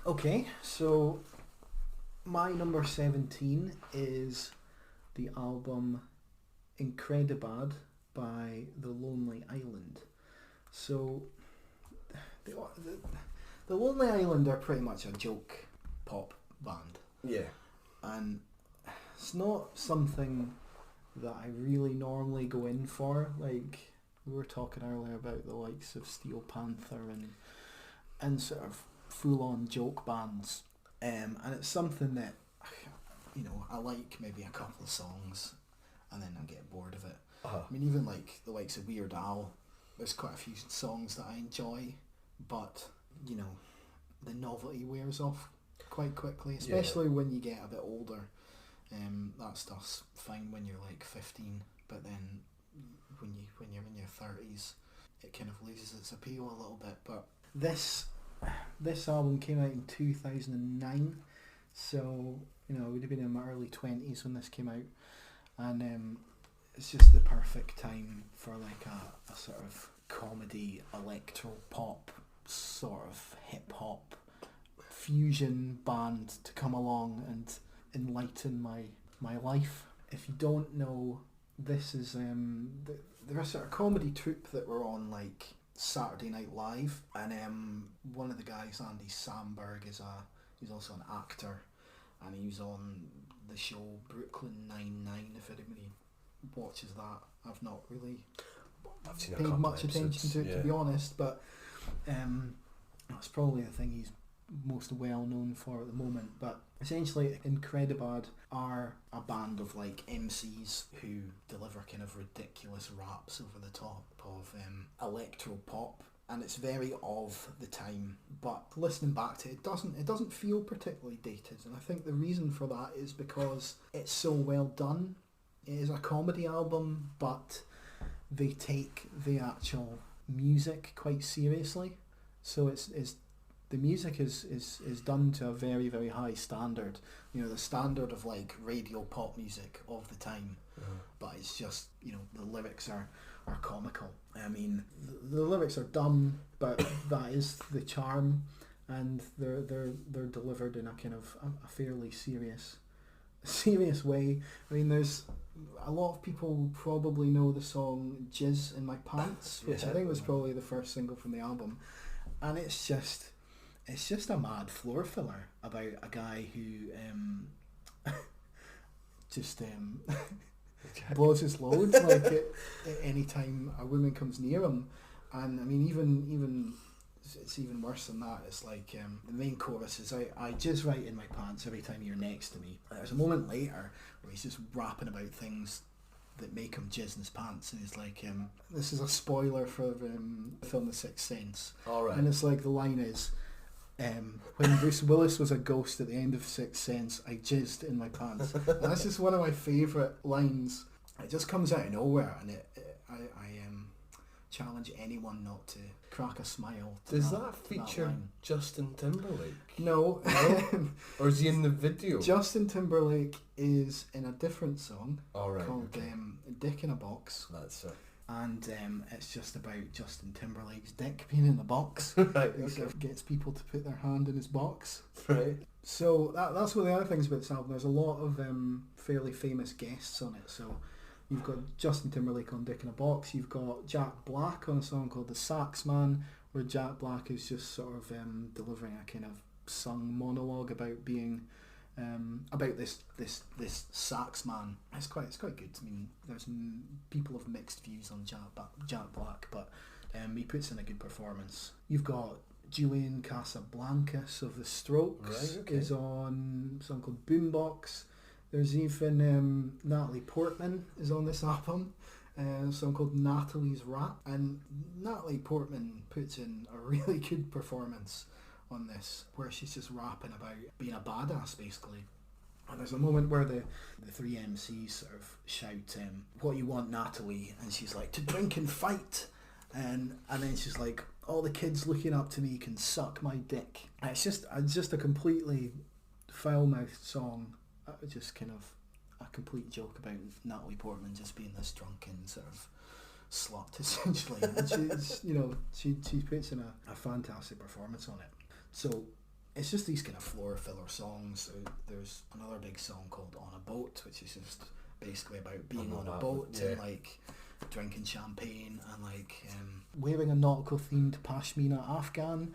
Okay, so my number 17 is the album Incredibad by The Lonely Island. So the Lonely Island are pretty much a joke pop band. Yeah. And it's not something that I really normally go in for. Like, we were talking earlier about the likes of Steel Panther and sort of full-on joke bands. And it's something that, I like maybe a couple of songs and then I get bored of it. Uh-huh. I mean, even like the likes of Weird Al, there's quite a few songs that I enjoy, but, the novelty wears off quite quickly, especially when you get a bit older. That stuff's fine when you're like 15, but then when you're in your 30s, it kind of loses its appeal a little bit. But this album came out in 2009, so I would have been in my early 20s when this came out, and it's just the perfect time for like a sort of comedy electro pop sort of hip hop fusion band to come along and enlighten my life. If you don't know, this is they're a sort of comedy troupe that were on like Saturday Night Live, and one of the guys, Andy Samberg, he's also an actor, and he was on the show Brooklyn Nine-Nine. If anybody watches that, I've not really paid much attention to it, to be honest, but that's probably the thing he's most well known for at the moment. But essentially Incredibad are a band of like MCs who deliver kind of ridiculous raps over the top of electro pop, and it's very of the time, but listening back to it, it doesn't feel particularly dated, and I think the reason for that is because it's so well done. It is a comedy album, but they take the actual music quite seriously, so it's the music is done to a very, very high standard. The standard of like radio pop music of the time. But it's just, the lyrics are comical. I mean, the lyrics are dumb, but that is the charm, and they're delivered in a kind of a fairly serious way. I mean, there's a lot of people probably know the song Jizz in My Pants, which I think was probably the first single from the album, and it's just a mad floor filler about a guy who just blows his load like at any time a woman comes near him. And I mean, even it's even worse than that. It's like the main chorus is I jizz right in my pants every time you're next to me. There's a moment later where he's just rapping about things that make him jizz in his pants, and he's like, this is a spoiler for the film The Sixth Sense. Alright. And it's like, the line is, when Bruce Willis was a ghost at the end of Sixth Sense, I jizzed in my pants. And that's just one of my favourite lines. It just comes out of nowhere, and I challenge anyone not to crack a smile. Does that feature Justin Timberlake? No. Or is he in the video? Justin Timberlake is in a different song called Dick in a Box. That's it. And it's just about Justin Timberlake's dick being in the box. Right, He sort of gets people to put their hand in his box. Right. So that's one of the other things about this album. There's a lot of fairly famous guests on it. So you've got Justin Timberlake on Dick in a Box. You've got Jack Black on a song called The Sax Man, where Jack Black is just sort of delivering a kind of sung monologue about being about this sax man. It's quite good. I mean, there's people have mixed views on Jack Black, but he puts in a good performance. You've got Julian Casablancas of The Strokes is on a song called Boombox. There's even Natalie Portman is on this album, a song called Natalie's Rap, and Natalie Portman puts in a really good performance on this, where she's just rapping about being a badass, basically. And there's a moment where the three MCs sort of shout, what you want, Natalie? And she's like, to drink and fight. And then she's like, all the kids looking up to me can suck my dick. And it's just a completely foul-mouthed song. Just kind of a complete joke about Natalie Portman just being this drunken sort of slut, essentially. And she puts in a fantastic performance on it. So it's just these kind of floor filler songs. There's another big song called On a Boat, which is just basically about being on a boat and like drinking champagne and like wearing a nautical themed pashmina afghan.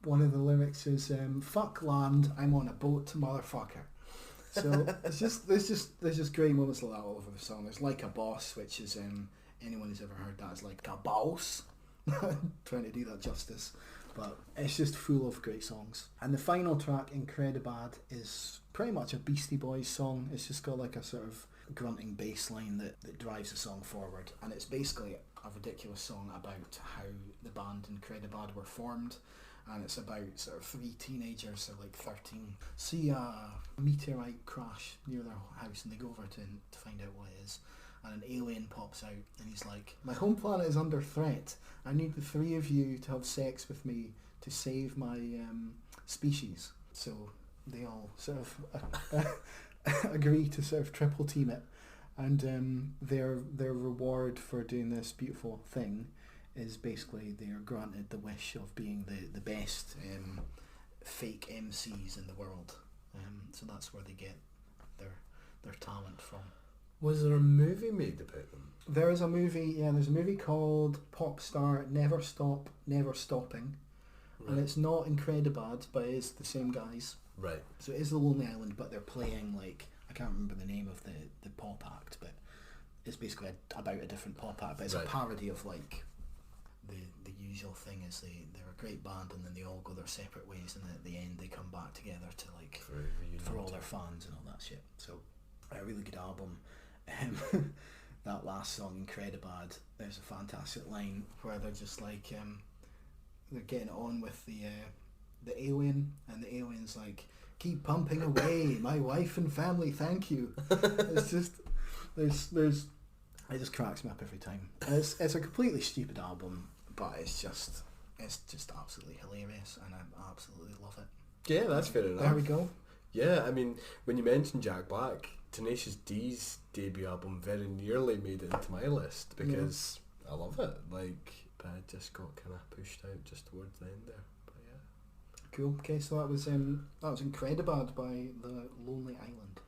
One of the lyrics is "fuck land, I'm on a boat, motherfucker." So there's just great moments like that all over the song. There's Like a Boss, which is anyone who's ever heard that is like a boss. Trying to do that justice, but it's just full of great songs. And the final track, Incredibad, is pretty much a Beastie Boys song. It's just got like a sort of grunting bass line that drives the song forward, and it's basically a ridiculous song about how the band Incredibad were formed. And it's about sort of three teenagers, they're like 13, see a meteorite crash near their house, and they go over to find out what it is. And an alien pops out and he's like, "My home planet is under threat. I need the three of you to have sex with me to save my species." So they all sort of agree to sort of triple team it, and their reward for doing this beautiful thing is basically they are granted the wish of being the best fake MCs in the world. So that's where they get their talent from. Was there a movie made about them? There is a movie, there's a movie called Popstar Never Stop, Never Stopping. Right. And it's not Incredibad, but it is the same guys. Right. So it is The Lonely Island, but they're playing like, I can't remember the name of the pop act, but it's basically about a different pop act, but it's a parody of like the usual thing is they're a great band and then they all go their separate ways, and then at the end they come back together to like for all their fans and all that shit. So a really good album. That last song, Incredibad, there's a fantastic line where they're just like they're getting on with the alien, and the alien's like, "Keep pumping away, my wife and family, thank you." It's just there's it just cracks me up every time. It's a completely stupid album, but it's just absolutely hilarious, and I absolutely love it. Yeah, that's fair enough. There we go. Yeah, I mean, when you mentioned Jack Black, Tenacious D's debut album very nearly made it into my list because I love it. Like, but it just got kind of pushed out just towards the end there. But yeah. Cool. Okay, so that was Incredibad by The Lonely Island.